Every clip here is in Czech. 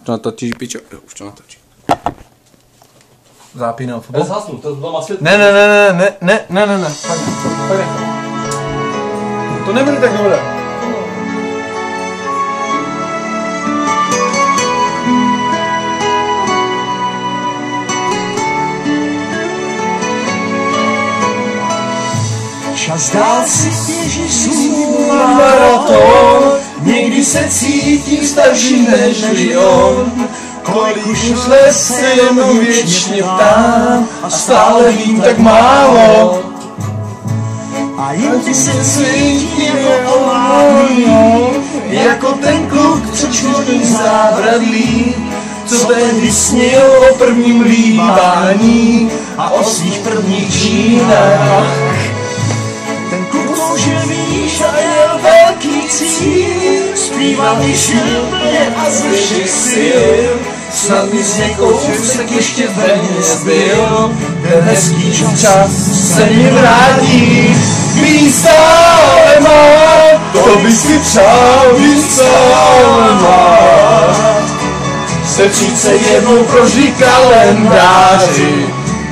To natočíš, pičo? Jo, už to natočí. Zápínal Já fotbal. zhasnu, to má světlo. Ne. Fakt. To nebude tak dobré. Čas dál si běží svůj maraton, někdy se cítím starší než on. Kolik už let se jenom věčně ptám a stále vím tak málo. A jen ty se cítím jako ten kluk přečurný zábradlí, co tehdy snil o prvním líbání a o svých prvních džínách. Ten kluk toužil víš a měl velký cíl, zpíval již úplně a ze všech sil. Snad mi z někoho kousek ještě ve mně zbyl, ten hezký čas se mi vrátí. Víc stále má, to bych si přál, víc stále má. Se 31 prožij kalendáři,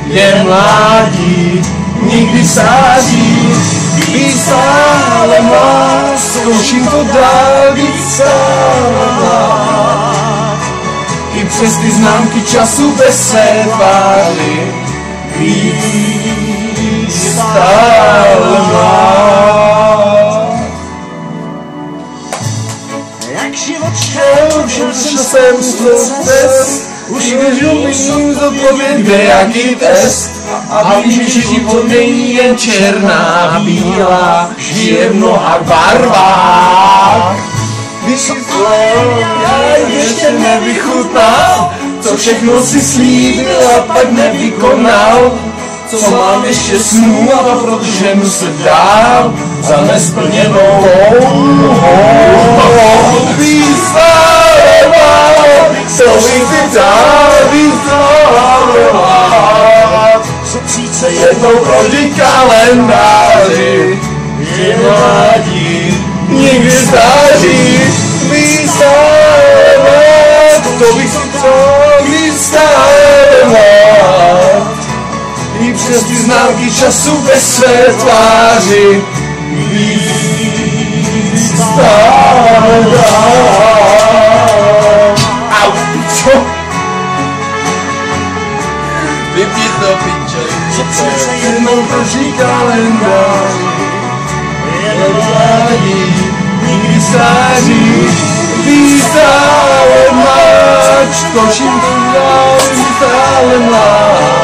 je mládí, nikdy sáří. Víc stále má, zkouším to dál, víc stále má. I přes ty známky času bez své tváři, víc stále má. Jak život šel, všel jsem stres, už nežumím zodpovědět jaký test. A vím, že život není jen černá a bílá, žije v mnoha barvách. Já ještě nevychutnal, co všechno si slíbil a pak nevykonal. Co mám ještě snů a protože se dál za nesplněnou výstavou. To bych si dál výstavovat, co přijde jednou proti kalendáři. Je mládí, nikdy stáří, výstavovat, to bych si dál výstavovat. I přes ty známky času bez své tváři, víc stále dál. Au, čo? Vypni to, pičo. Že přece jednou prožij kalendáři, je mládí, nikdy stáří, víc stále máč, zkouším to dál, víc stále máč.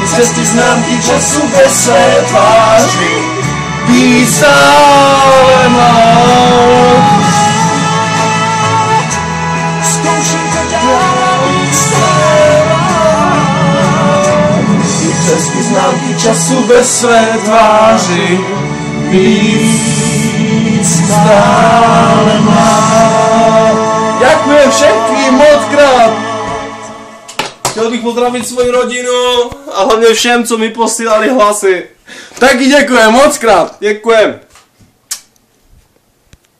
Přes ty známky času bez své tváři, víc stále máš. Zkouším to dál, víc stále máš. I přes ty známky času bez své tváři, víc stále máš. Děkuji všetkým mockrát. Chtěl bych pozdravit svoji rodinu a hlavně všem, co mi posílali hlasy. Taky děkujem mockrát, děkujem.